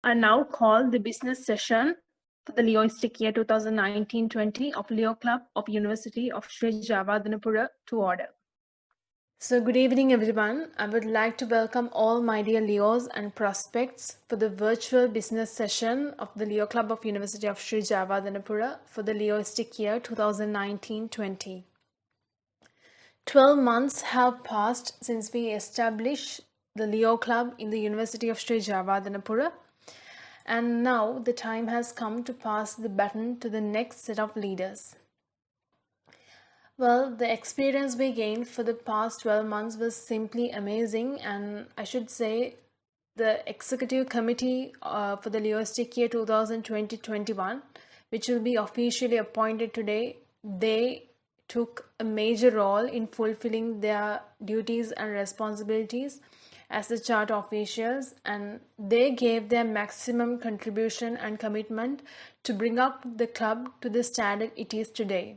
I now call the business session for the Leoistic year 2019-20 of Leo Club of University of Sri Javadhanapura to order. So good evening everyone. I would like to welcome all my dear Leos and prospects for the virtual business session of the Leo Club of University of Sri Javadhanapura for the Leoistic year 2019-20. 12 months have passed since we established the Leo Club in the University of Sri Javadhanapura, and now the time has come to pass the baton to the next set of leaders. Well, the experience we gained for the past 12 months was simply amazing, and I should say the executive committee for the Leoistic year 2020-21, which will be officially appointed today, they took a major role in fulfilling their duties and responsibilities as the charter officials, and they gave their maximum contribution and commitment to bring up the club to the standard it is today.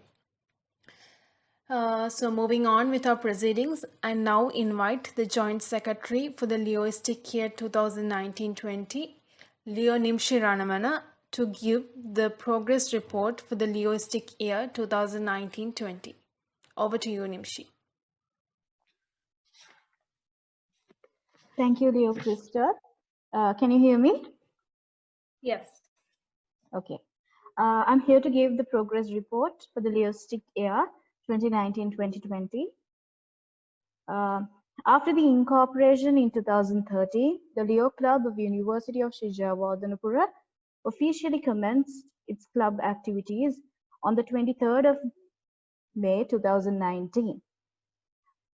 So moving on with our proceedings, I now invite the Joint Secretary for the Leoistic year 2019-20, Leo Nimshi Ranamana, to give the progress report for the Leoistic year 2019-20. Over to you, Nimshi. Thank you, Leo Christoph. Can you hear me? Yes. Okay. I'm here to give the progress report for the Leoistic year 2019-2020. After the incorporation in 2030, the Leo Club of University of Sri Javadhanapura officially commenced its club activities on the 23rd of May 2019.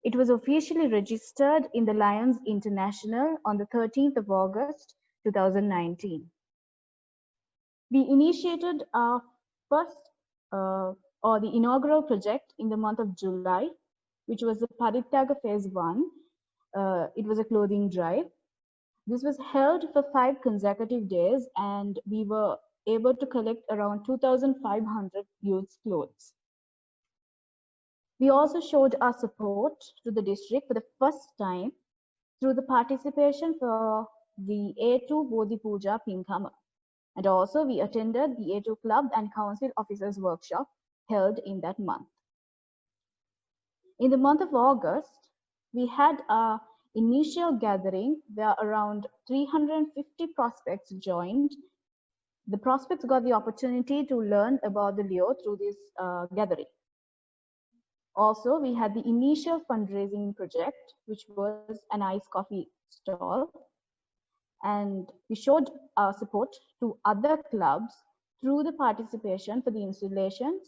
It was officially registered in the Lions International on the 13th of August 2019. We initiated our first or the inaugural project in the month of July, which was the Parityaga Phase 1. It was a clothing drive. This was held for 5 consecutive days, and we were able to collect around 2,500 youths' clothes. We also showed our support to the district for the first time through the participation for the A2 Bodhi Puja Pinkama. And also we attended the A2 Club and Council Officers Workshop held in that month. In the month of August, we had our initial gathering where around 350 prospects joined. The prospects got the opportunity to learn about the Leo through this gathering. Also, we had the initial fundraising project, which was an iced coffee stall. And we showed our support to other clubs through the participation for the installations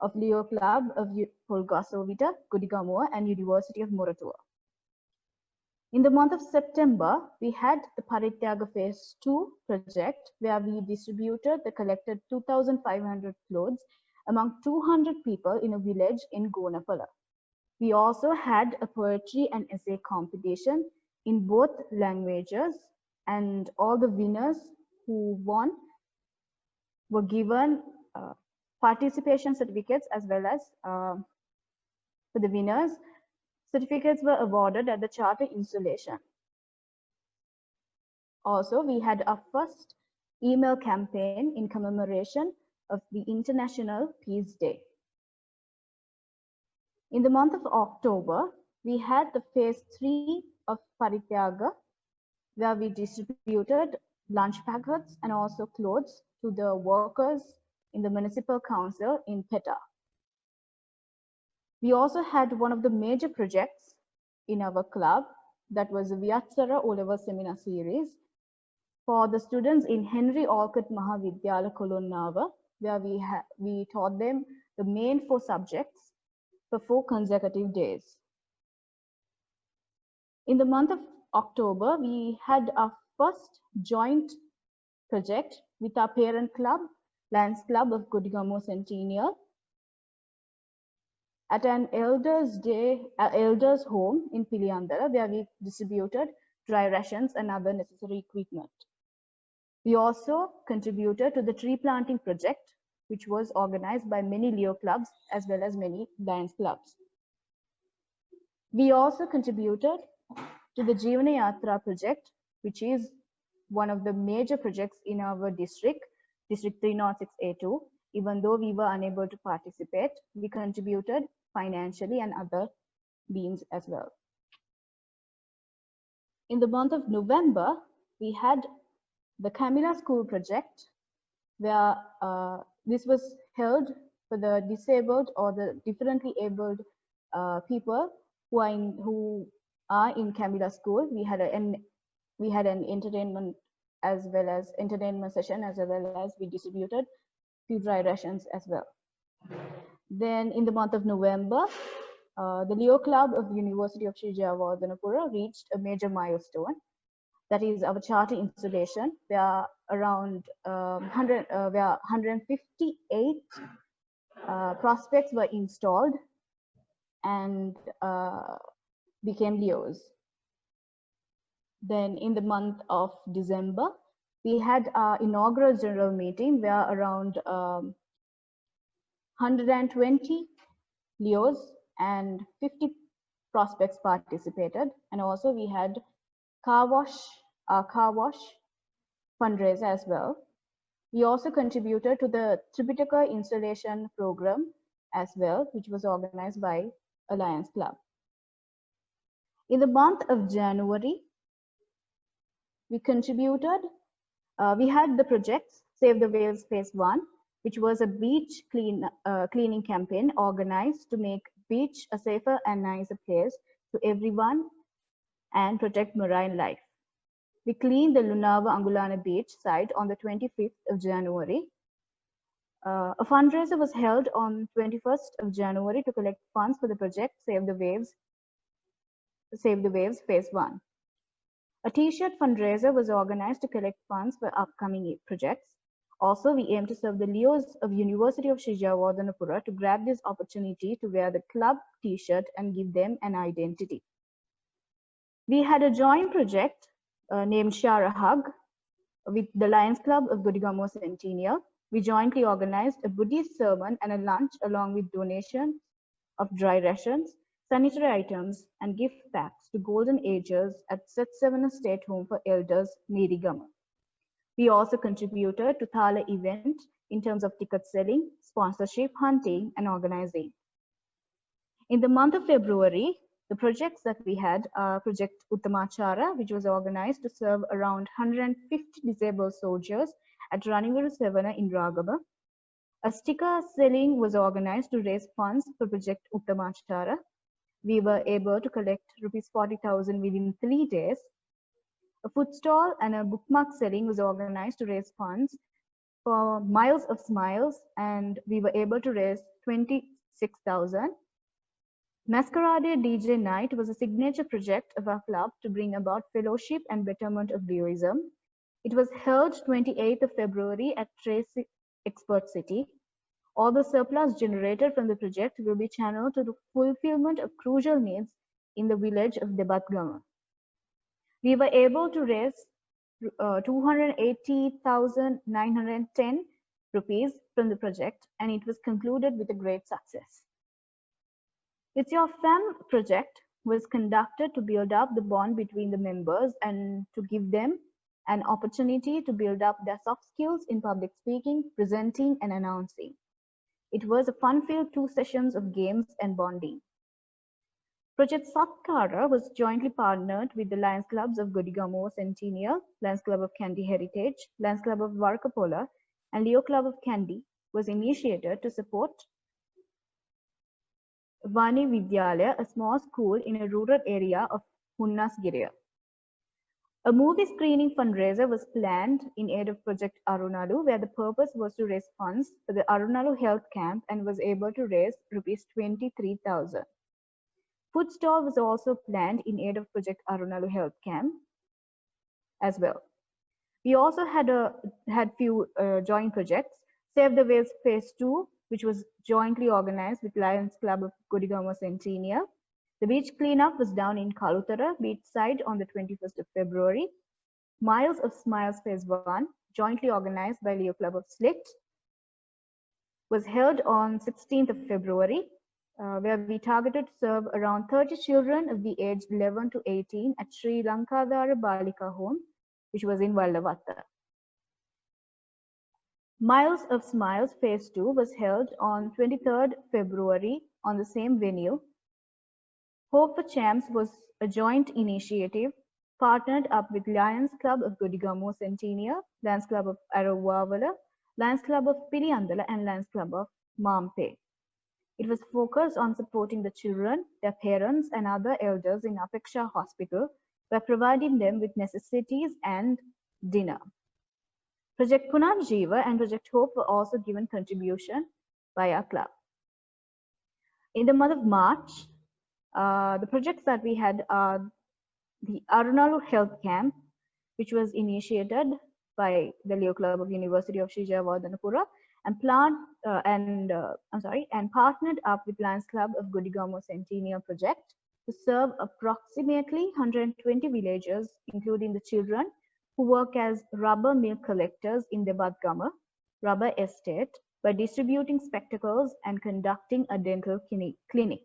of Leo Club of Polgasovita, Kudigamuwa, and University of Moratuwa. In the month of September, we had the Parityaga Phase 2 project, where we distributed the collected 2,500 clothes among 200 people in a village in Gonapala. We also had a poetry and essay competition in both languages, and all the winners who won were given participation certificates, as well as for the winners, certificates were awarded at the charter installation. Also, we had our first email campaign in commemoration of the International Peace Day. In the month of October, we had the Phase 3 of Parityaga, where we distributed lunch packets and also clothes to the workers in the municipal council in Peta. We also had one of the major projects in our club, that was the Vyatsara O-Level Seminar Series for the students in Henry Olcott Mahavidyala Kolonnawa, where we taught them the main 4 subjects for 4 consecutive days. In the month of October, we had our first joint project with our parent club, Lions Club of Kudigamuwa Centennial, at an elders home in Piliyandala, where we distributed dry rations and other necessary equipment. We also contributed to the tree planting project, which was organized by many Leo clubs as well as many Lions clubs. We also contributed to the Jeevana Yatra project, which is one of the major projects in our district, District 306A2. Even though we were unable to participate, we contributed financially and other means as well. In the month of November, we had the Camilla School project, where this was held for the disabled or the differently abled people who are in Camilla School. We had an entertainment session, as well as we distributed few dry rations as well. Then in the month of November, the Leo Club of University of Sri Javadhanapura reached a major milestone. That is our charter installation. There are around 158 prospects were installed and became Leos. Then in the month of December, we had our inaugural general meeting where around 120 Leos and 50 prospects participated. And also we had car wash fundraiser as well. We also contributed to the Tripitaka installation program as well, which was organized by Alliance Club. In the month of January, we contributed, we had the projects Save the Whales Phase 1, which was a beach cleaning campaign organized to make beach a safer and nicer place to everyone and protect marine life. We cleaned the Lunava Angulana beach site on the 25th of January. A fundraiser was held on 21st of January to collect funds for the project Save the Waves Phase 1. A t-shirt fundraiser was organized to collect funds for upcoming projects. Also, we aim to serve the Leos of University of Sri Javadhanapura to grab this opportunity to wear the club t-shirt and give them an identity. We had a joint project named Shara Hug with the Lions Club of Godigamo Centennial. We jointly organized a Buddhist sermon and a lunch along with donations of dry rations, sanitary items, and gift packs to Golden Agers at Set 7 State Home for Elders, Nirigama. We also contributed to Thala event in terms of ticket selling, sponsorship, hunting, and organizing. In the month of February, the projects that we had are Project Uttamachara, which was organized to serve around 150 disabled soldiers at Ranivaru Sevana in Ragaba. A sticker selling was organized to raise funds for Project Uttamachara. We were able to collect Rs 40,000 within 3 days. A food stall and a bookmark selling was organized to raise funds for Miles of Smiles, and we were able to raise 26,000. Masquerade DJ Night was a signature project of our club to bring about fellowship and betterment of Leoism. It was held 28th of February at Tracy Expert City. All the surplus generated from the project will be channeled to the fulfillment of crucial needs in the village of Debatgama. We were able to raise 280,910 rupees from the project, and it was concluded with a great success. It's Your FAM project was conducted to build up the bond between the members and to give them an opportunity to build up their soft skills in public speaking, presenting, and announcing. It was a fun-filled 2 sessions of games and bonding. Project Satkara was jointly partnered with the Lions Clubs of Godigamo Centennial, Lions Club of Kandy Heritage, Lions Club of Varkapola, and Leo Club of Kandy was initiated to support Vani Vidyalaya, a small school in a rural area of Hunnasgiriya. A movie screening fundraiser was planned in aid of Project Arunalu, where the purpose was to raise funds for the Arunalu Health Camp and was able to raise Rs 23,000. Food stall was also planned in aid of Project Arunalu Health Camp as well. We also had few joint projects. Save the Whales Phase 2, which was jointly organized with Lions Club of Godigamo Centennial. The beach cleanup was done in Kalutara beach side on the 21st of February. Miles of Smiles Phase 1, jointly organized by Leo Club of Slit, was held on 16th of February, where we targeted to serve around 30 children of the age 11 to 18 at Sri Lankadara Balika Home, which was in Vallavatta. Miles of Smiles Phase 2 was held on 23rd February on the same venue. Hope for Champs was a joint initiative partnered up with Lions Club of Godigamuwa Centennial, Lions Club of Arowavala, Lions Club of Piriyandala, and Lions Club of Mampe. It was focused on supporting the children, their parents, and other elders in Apeksha Hospital by providing them with necessities and dinner. Project Punarjeeva and Project Hope were also given contribution by our club. In the month of March, the projects that we had are the Arunalu Health Camp, which was initiated by the Leo Club of University of Sri Jayawardhanapura and partnered up with Lions Club of Godigamuwa Centennial Project to serve approximately 120 villagers, including the children who work as rubber milk collectors in the Badgama rubber estate by distributing spectacles and conducting a dental clinic.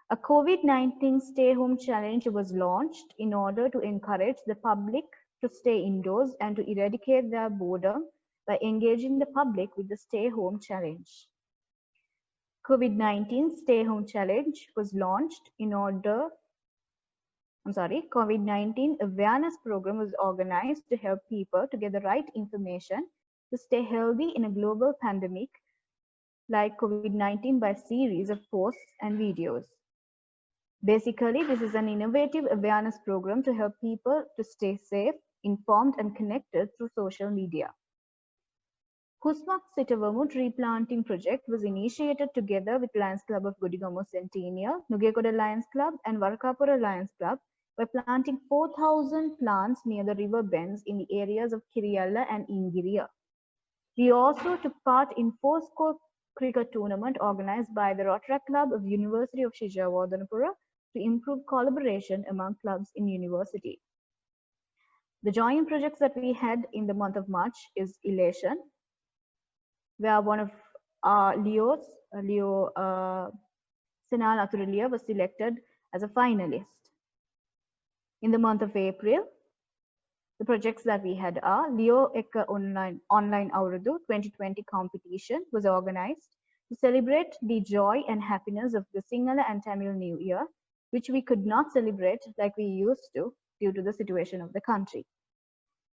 A COVID-19 stay-home challenge was launched in order to encourage the public to stay indoors and to eradicate their boredom by engaging the public with the stay-home challenge. COVID-19 stay-home challenge was launched in order COVID-19 awareness program was organized to help people to get the right information to stay healthy in a global pandemic like COVID-19 by series of posts and videos. Basically, this is an innovative awareness program to help people to stay safe, informed, and connected through social media. Husmak Sitavamu tree planting project was initiated together with Lions Club of Godigamuwa Centennial, Nugekoda Lions Club, and Varakapura Lions Club by planting 4,000 plants near the river bends in the areas of Kiriyalla and Ingiriya. We also took part in 4-score cricket tournament organized by the Rotaract Club of University of Sri Jayawardhanapura to improve collaboration among clubs in university. The joint projects that we had in the month of March is Elation, where one of our Leo Senal Athurelia was selected as a finalist. In the month of April, the projects that we had are Leo Ekka Online Aurudu 2020 competition was organized to celebrate the joy and happiness of the Sinhala and Tamil New Year, which we could not celebrate like we used to due to the situation of the country.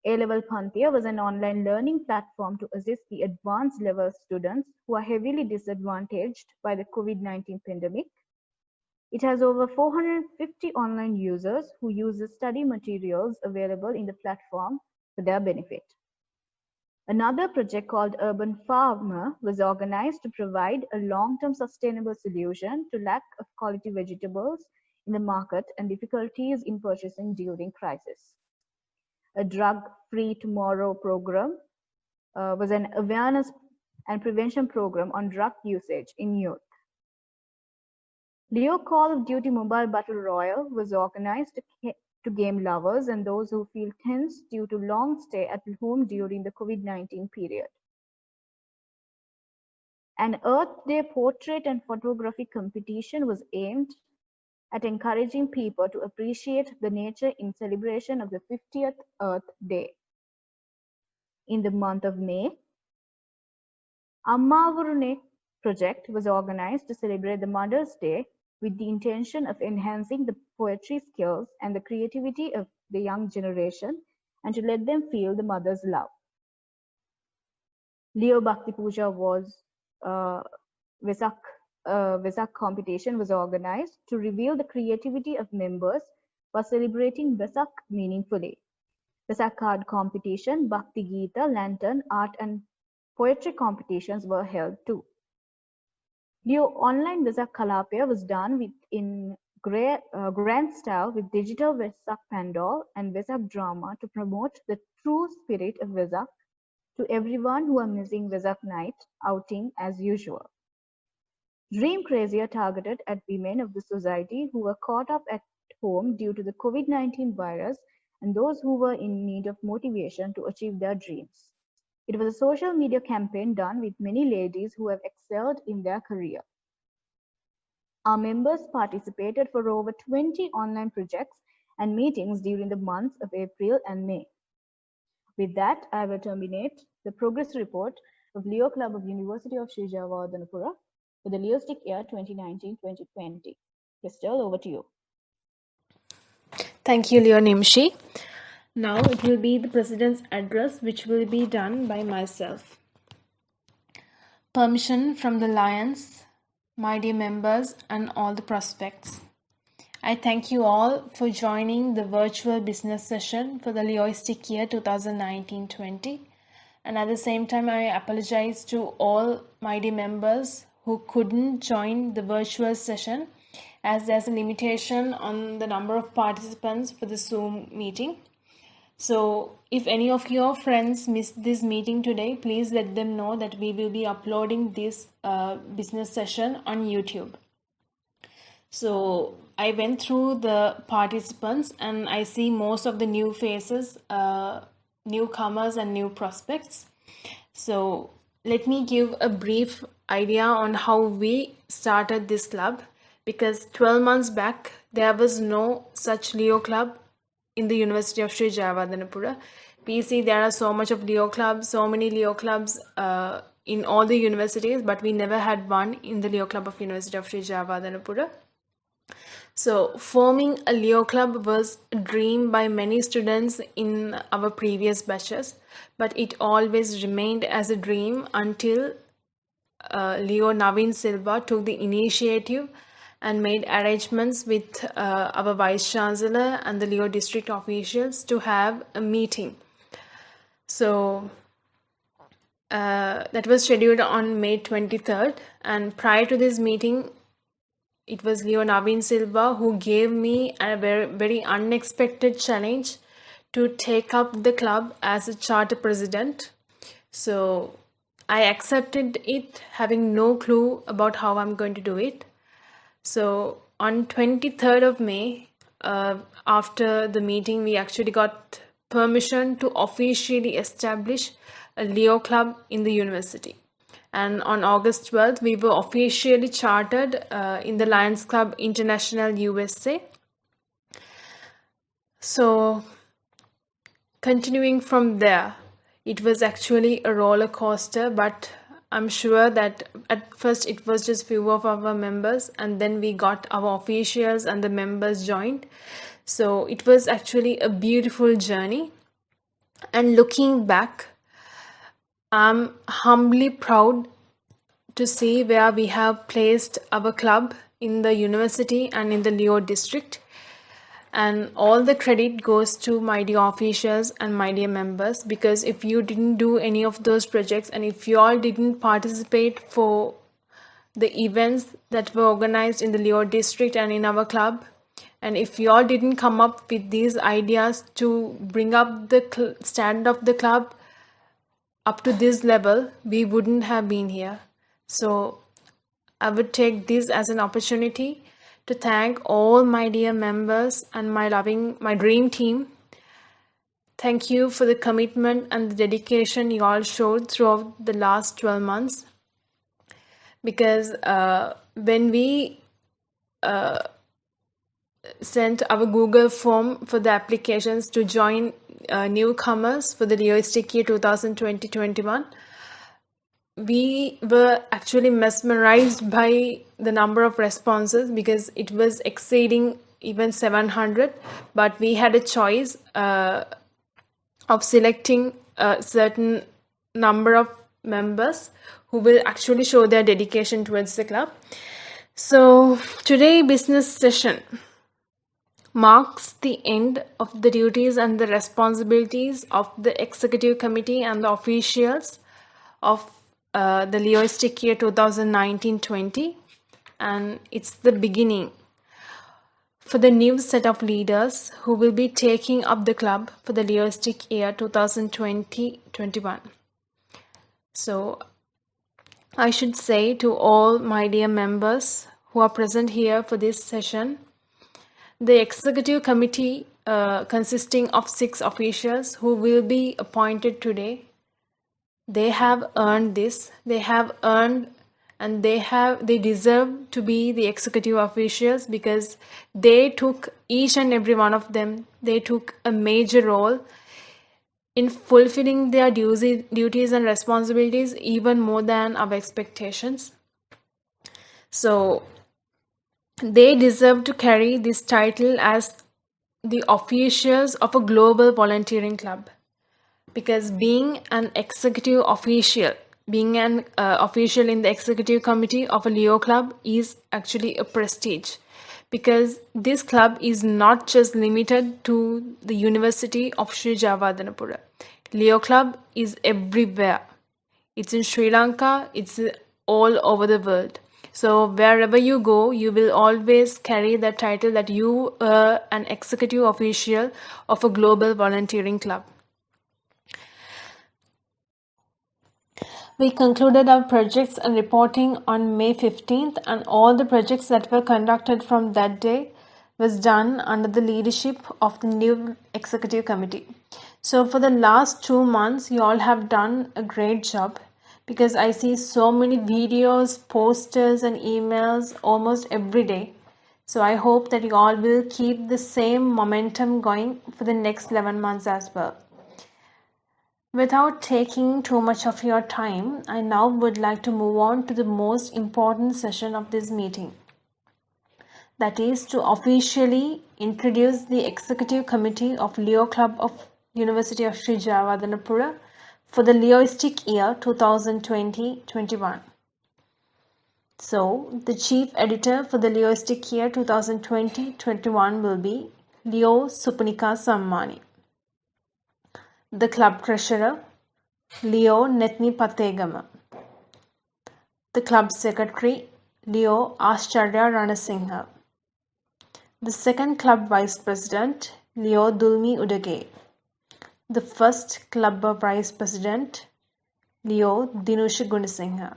A-Level Panthia was an online learning platform to assist the advanced level students who are heavily disadvantaged by the COVID-19 pandemic. It has over 450 online users who use the study materials available in the platform for their benefit. Another project called Urban Farmer was organized to provide a long-term sustainable solution to lack of quality vegetables in the market and difficulties in purchasing during crisis. A drug-free tomorrow program was an awareness and prevention program on drug usage in youth. Leo Call of Duty Mobile Battle Royale was organized to game lovers and those who feel tense due to long stay at home during the COVID-19 period. An Earth Day portrait and photography competition was aimed at encouraging people to appreciate the nature in celebration of the 50th Earth Day. In the month of May, Ammavurune project was organized to celebrate the Mother's Day with the intention of enhancing the poetry skills and the creativity of the young generation and to let them feel the mother's love. Leo Bhakti Puja was Vesak competition was organized to reveal the creativity of members for celebrating Vesak meaningfully. Vesak card competition, Bhakti Geeta, lantern, art and poetry competitions were held too. Leo Online Vesak Kalapaya was done in grand style with digital Vesak Pandal and Vesak drama to promote the true spirit of Vesak to everyone who are missing Vesak night outing as usual. Dream Crazier targeted at women of the society who were caught up at home due to the COVID-19 virus and those who were in need of motivation to achieve their dreams. It was a social media campaign done with many ladies who have excelled in their career. Our members participated for over 20 online projects and meetings during the months of April and May. With that, I will terminate the progress report of Leo Club of University of Sri Javadanapura for the Leostic year 2019-2020. Crystal, over to you. Thank you, Leo Nimshi. Now it will be the President's address, which will be done by myself. Permission from the Lions, my dear members, and all the prospects. I thank you all for joining the virtual business session for the Leoistic year 2019-20. And at the same time, I apologize to all my dear members who couldn't join the virtual session, as there's a limitation on the number of participants for the Zoom meeting. So if any of your friends missed this meeting today, please let them know that we will be uploading this business session on YouTube. So I went through the participants and I see most of the new faces, newcomers and new prospects. So let me give a brief idea on how we started this club, because 12 months back there was no such Leo club in the University of Sri Javadanapura. We see there are so much of Leo clubs, so many Leo clubs in all the universities, but we never had one in the Leo Club of University of Sri Javadanapura. So forming a Leo club was a dream by many students in our previous batches, but it always remained as a dream until Leo Naveen Silva took the initiative and made arrangements with our Vice Chancellor and the Leo district officials to have a meeting. So that was scheduled on May 23rd, and prior to this meeting, it was Leo Naveen Silva who gave me a very, very unexpected challenge to take up the club as a charter president. So I accepted it, having no clue about how I'm going to do it. So on 23rd of May, after the meeting, we actually got permission to officially establish a Leo club in the university. And on August 12th, we were officially chartered in the Lions Club International USA. So continuing from there, it was actually a roller coaster, but I'm sure that at first it was just few of our members, and then we got our officials and the members joined. So it was actually a beautiful journey. And looking back, I'm humbly proud to see where we have placed our club in the university and in the Leo district. And all the credit goes to my dear officials and my dear members, because if you didn't do any of those projects and if you all didn't participate for the events that were organized in the Leo district and in our club, and if you all didn't come up with these ideas to bring up the standard of the club up to this level, we wouldn't have been here. So I would take this as an opportunity to thank all my dear members and my dream team. Thank you for the commitment and the dedication you all showed throughout the last 12 months. Because when we sent our Google form for the applications to join newcomers for the Leoistic year 2020-21, we were actually mesmerized by the number of responses, because it was exceeding even 700, but we had a choice of selecting a certain number of members who will actually show their dedication towards the club. So today business session marks the end of the duties and the responsibilities of the executive committee and the officials of the Leoistic year 2019-20, and it's the beginning for the new set of leaders who will be taking up the club for the Leoistic year 2020-21. So I should say to all my dear members who are present here for this session, the executive committee consisting of 6 officials who will be appointed today, they have earned this. They have earned and they deserve to be the executive officials because they took, each and every one of them, they took a major role in fulfilling their duties and responsibilities even more than our expectations. So they deserve to carry this title as the officials of a global volunteering club, because being an executive official, being an official in the executive committee of a Leo club is actually a prestige, because this club is not just limited to the University of Sri Javadanapura. Leo club is everywhere. It's in Sri Lanka, it's all over the world. So wherever you go, you will always carry the title that you are an executive official of a global volunteering club. We concluded our projects and reporting on May 15th, and all the projects that were conducted from that day was done under the leadership of the new executive committee. So for the last 2 months, you all have done a great job, because I see so many videos, posters and emails almost every day. So I hope that you all will keep the same momentum going for the next 11 months as well. Without taking too much of your time, I now would like to move on to the most important session of this meeting. That is to officially introduce the Executive Committee of Leo Club of University of Sri Javadanapura for the Leoistic year 2020-21. So, the Chief Editor for the Leoistic year 2020-21 will be Leo Supunika Sammani. The Club Treasurer, Leo Netni Pategama. The Club Secretary, Leo Ascharya Ranasinghe. The second Club Vice President, Leo Dulmi Udage. The first Club Vice President, Leo Dinush Gunisinghe.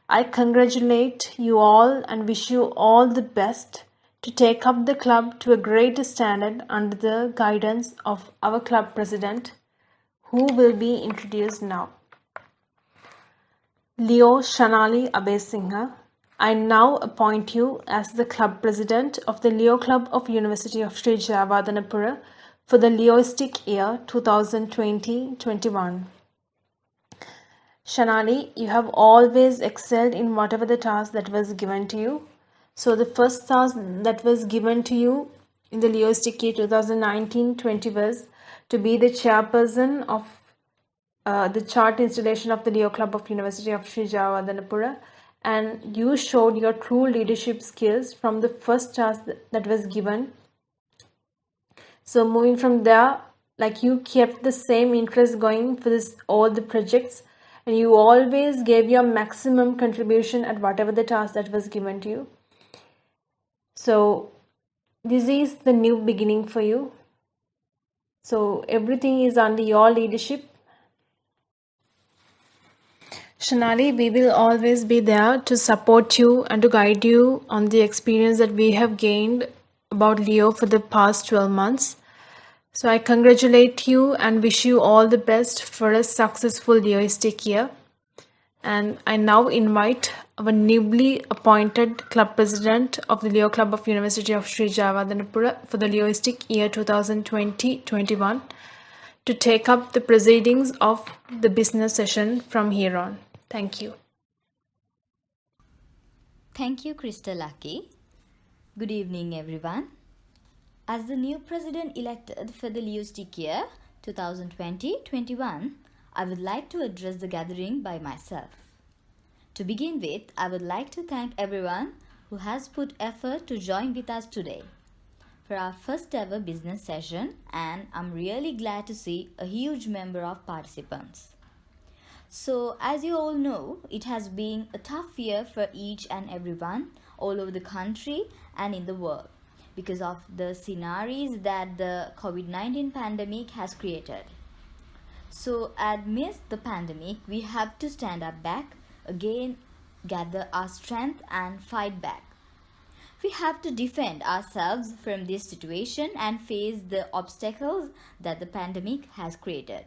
I congratulate you all and wish you all the best to take up the club to a greater standard under the guidance of our club president, who will be introduced now. Leo Shanali Abesinghe, I now appoint you as the club president of the Leo Club of University of Sri Javadanapura for the Leoistic year 2020-21. Shanali, you have always excelled in whatever the task that was given to you. So the first task that was given to you in the Leoistic year 2019-20 was to be the chairperson of the chart installation of the Leo Club of University of Sri Javadanapura, and you showed your true leadership skills from the first task that was given. So moving from there, like, you kept the same interest going for all the projects, and you always gave your maximum contribution at whatever the task that was given to you. So this is the new beginning for you. So everything is under your leadership. Shanali, we will always be there to support you and to guide you on the experience that we have gained about Leo for the past 12 months. So I congratulate you and wish you all the best for a successful Leoistic year. And I now invite our newly appointed club president of the Leo Club of University of Sri Javadanapura for the Leoistic year 2020-21 to take up the proceedings of the business session from here on. Thank you. Thank you, Krista Lucky. Good evening, everyone. As the new president elected for the Leoistic year 2020-21, I would like to address the gathering by myself. To begin with, I would like to thank everyone who has put effort to join with us today for our first ever business session, and I'm really glad to see a huge number of participants. So, as you all know, it has been a tough year for each and everyone all over the country and in the world because of the scenarios that the COVID-19 pandemic has created. So, amidst the pandemic, we have to stand up back again, gather our strength and fight back. We have to defend ourselves from this situation and face the obstacles that the pandemic has created.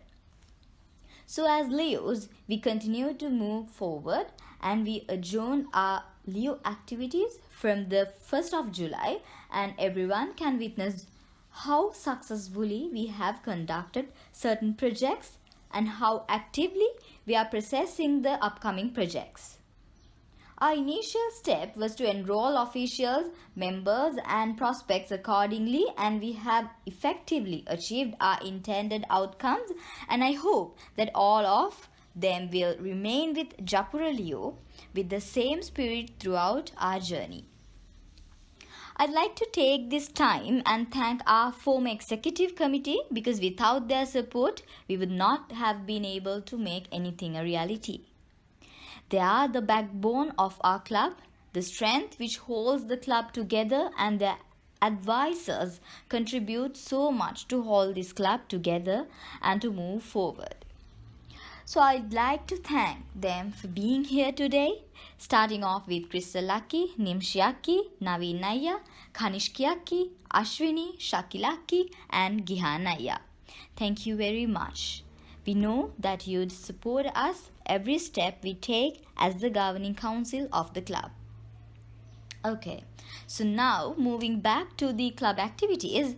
So as Leos, we continue to move forward and we adjourn our Leo activities from the 1st of July, and everyone can witness how successfully we have conducted certain projects and how actively we are processing the upcoming projects. Our initial step was to enroll officials, members and prospects accordingly, and we have effectively achieved our intended outcomes, and I hope that all of them will remain with Japura Leo with the same spirit throughout our journey. I'd like to take this time and thank our former executive committee, because without their support, we would not have been able to make anything a reality. They are the backbone of our club, the strength which holds the club together, and their advisors contribute so much to hold this club together and to move forward. So I'd like to thank them for being here today, starting off with Kristalaki, Nimshiaki, Navinaya, Kanishkiaki, Ashwini, Shakilaki and Gihanaya. Thank you very much. We know that you'd support us every step we take as the governing council of the club. Okay, so now moving back to the club activities,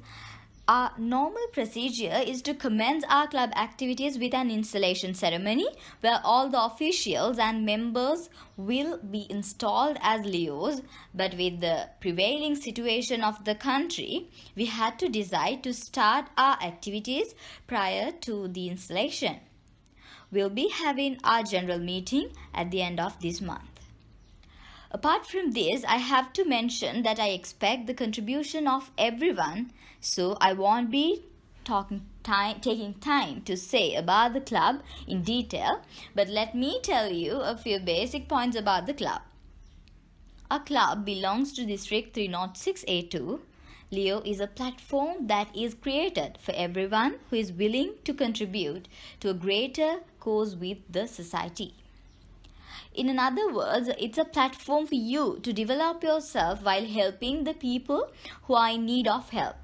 our normal procedure is to commence our club activities with an installation ceremony where all the officials and members will be installed as Leos, but with the prevailing situation of the country, we had to decide to start our activities prior to the installation. We'll be having our general meeting at the end of this month. Apart from this, I have to mention that I expect the contribution of everyone, so I won't be taking time to say about the club in detail, but let me tell you a few basic points about the club. Our club belongs to District 306A2. Leo is a platform that is created for everyone who is willing to contribute to a greater cause with the society. In other words, it's a platform for you to develop yourself while helping the people who are in need of help.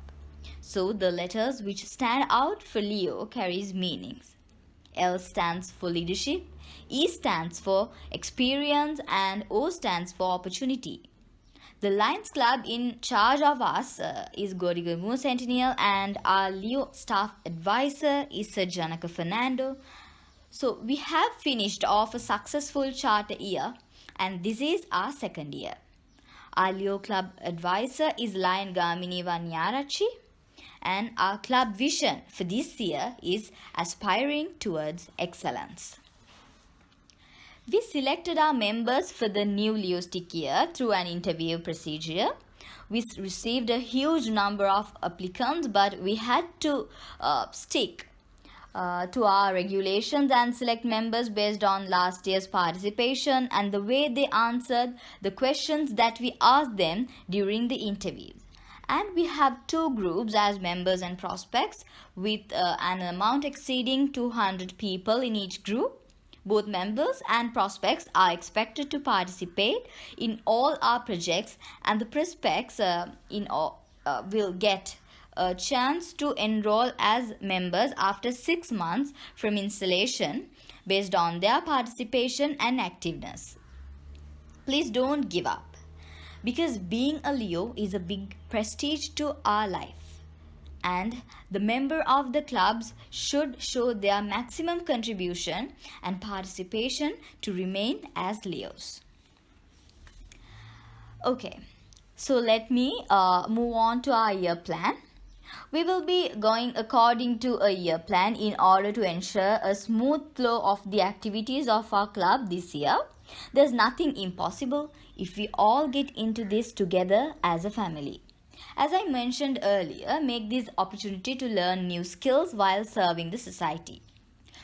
So the letters which stand out for Leo carries meanings. L stands for leadership, E stands for experience and O stands for opportunity. The Lions Club in charge of us is Gorigamu Centennial, and our Leo staff advisor is Sir Janaka Fernando. So we have finished off a successful charter year, and this is our second year. Our Leo Club advisor is Lion Gamini Vanyarachi, and our club vision for this year is aspiring towards excellence. We selected our members for the new Leostic year through an interview procedure. We received a huge number of applicants, but we had to stick to our regulations and select members based on last year's participation and the way they answered the questions that we asked them during the interviews. And we have two groups as members and prospects with an amount exceeding 200 people in each group. Both members and prospects are expected to participate in all our projects, and the prospects will get a chance to enroll as members after 6 months from installation based on their participation and activeness. Please don't give up, because being a Leo is a big prestige to our life, and the member of the clubs should show their maximum contribution and participation to remain as Leos. Okay, so let me move on to our year plan. We will be going according to a year plan in order to ensure a smooth flow of the activities of our club this year. There's nothing impossible if we all get into this together as a family. As I mentioned earlier, make this opportunity to learn new skills while serving the society.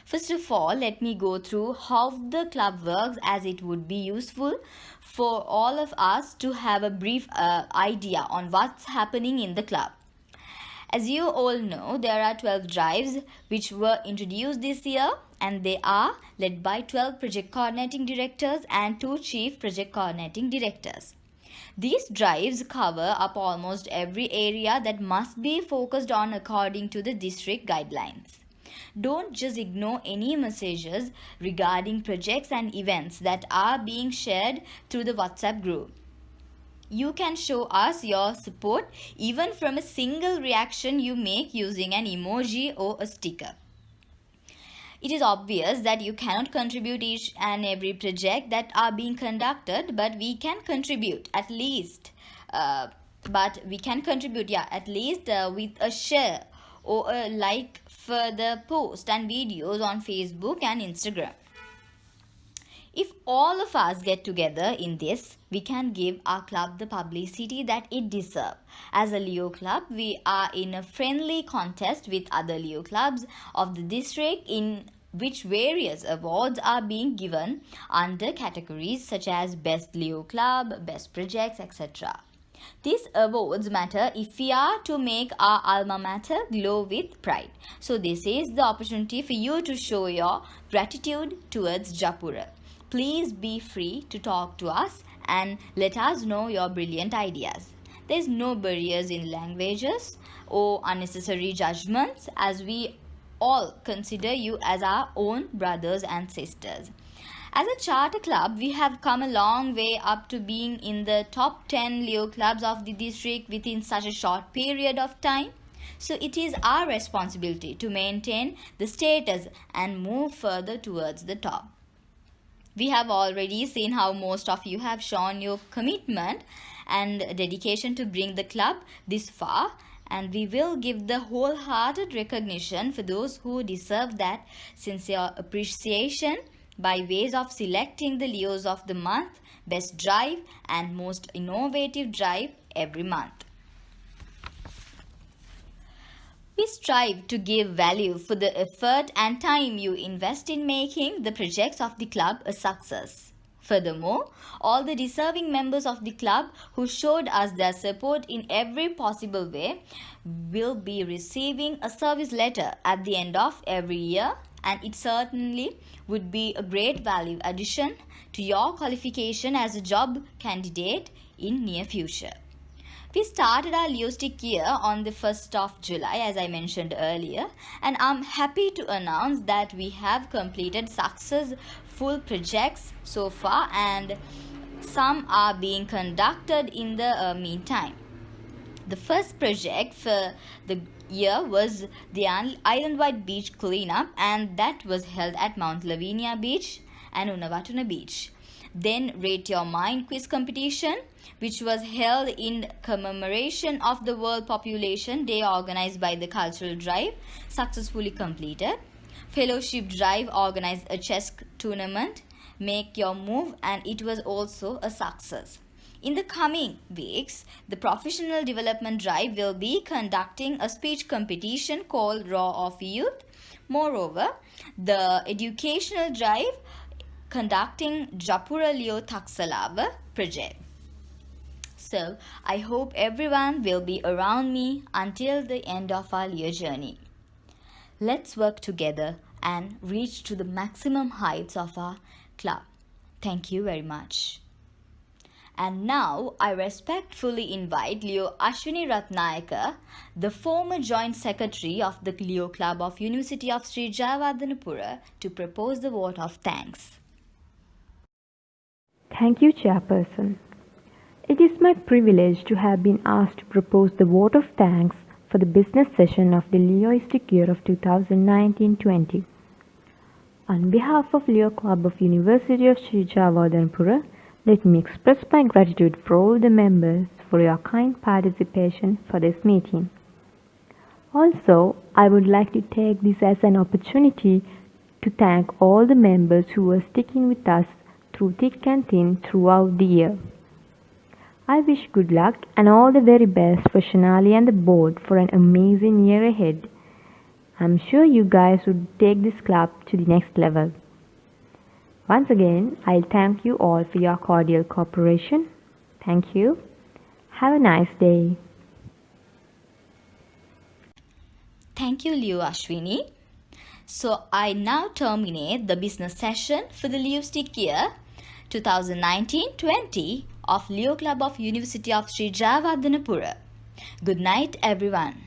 First of all, let me go through how the club works, as it would be useful for all of us to have a brief idea on what's happening in the club. As you all know, there are 12 drives which were introduced this year, and they are led by 12 project coordinating directors and 2 chief project coordinating directors. These drives cover up almost every area that must be focused on according to the district guidelines. Don't just ignore any messages regarding projects and events that are being shared through the WhatsApp group. You can show us your support even from a single reaction you make using an emoji or a sticker. It is obvious that you cannot contribute each and every project that are being conducted, but we can contribute at least. At least with a share or a like for the post and videos on Facebook and Instagram. If all of us get together in this, we can give our club the publicity that it deserves. As a Leo club, we are in a friendly contest with other Leo clubs of the district in which various awards are being given under categories such as Best Leo Club, Best Projects, etc. These awards matter if we are to make our alma mater glow with pride. So this is the opportunity for you to show your gratitude towards Japura. Please be free to talk to us and let us know your brilliant ideas. There is no barriers in languages or unnecessary judgments, as we all consider you as our own brothers and sisters. As a charter club, we have come a long way up to being in the top 10 Leo clubs of the district within such a short period of time. So it is our responsibility to maintain the status and move further towards the top. We have already seen how most of you have shown your commitment and dedication to bring the club this far, and we will give the wholehearted recognition for those who deserve that sincere appreciation by ways of selecting the Leos of the month, best drive and most innovative drive every month. We strive to give value for the effort and time you invest in making the projects of the club a success. Furthermore, all the deserving members of the club who showed us their support in every possible way will be receiving a service letter at the end of every year, and it certainly would be a great value addition to your qualification as a job candidate in near future. We started our Leostick year on the 1st of July, as I mentioned earlier, and I'm happy to announce that we have completed successful projects so far, and some are being conducted in the meantime. The first project for the year was the Island-wide beach cleanup, and that was held at Mount Lavinia Beach and Unawatuna Beach. Then Rate Your Mind quiz competition, which was held in commemoration of the World Population Day organized by the Cultural Drive, successfully completed. Fellowship Drive organized a chess tournament, Make Your Move, and it was also a success. In the coming weeks, the Professional Development Drive will be conducting a speech competition called Raw of Youth. Moreover, the Educational Drive conducting Japura Leo Taksalava project. So, I hope everyone will be around me until the end of our Leo journey. Let's work together and reach to the maximum heights of our club. Thank you very much. And now, I respectfully invite Leo Ashwini Ratnayaka, the former Joint Secretary of the Leo Club of University of Sri Jayawardenepura, to propose the vote of thanks. Thank you, Chairperson. It is my privilege to have been asked to propose the vote of thanks for the business session of the Leoistic year of 2019-20. On behalf of Leo Club of University of Sri Jayawardenepura, let me express my gratitude for all the members for your kind participation for this meeting. Also, I would like to take this as an opportunity to thank all the members who were sticking with us through thick and thin throughout the year. I wish good luck and all the very best for Shonali and the board for an amazing year ahead. I'm sure you guys would take this club to the next level. Once again, I'll thank you all for your cordial cooperation. Thank you. Have a nice day. Thank you, Leo Ashwini. So I now terminate the business session for the Leoistic year 2019-20 of Leo Club of University of Sri Jayawardenepura. Good night, everyone.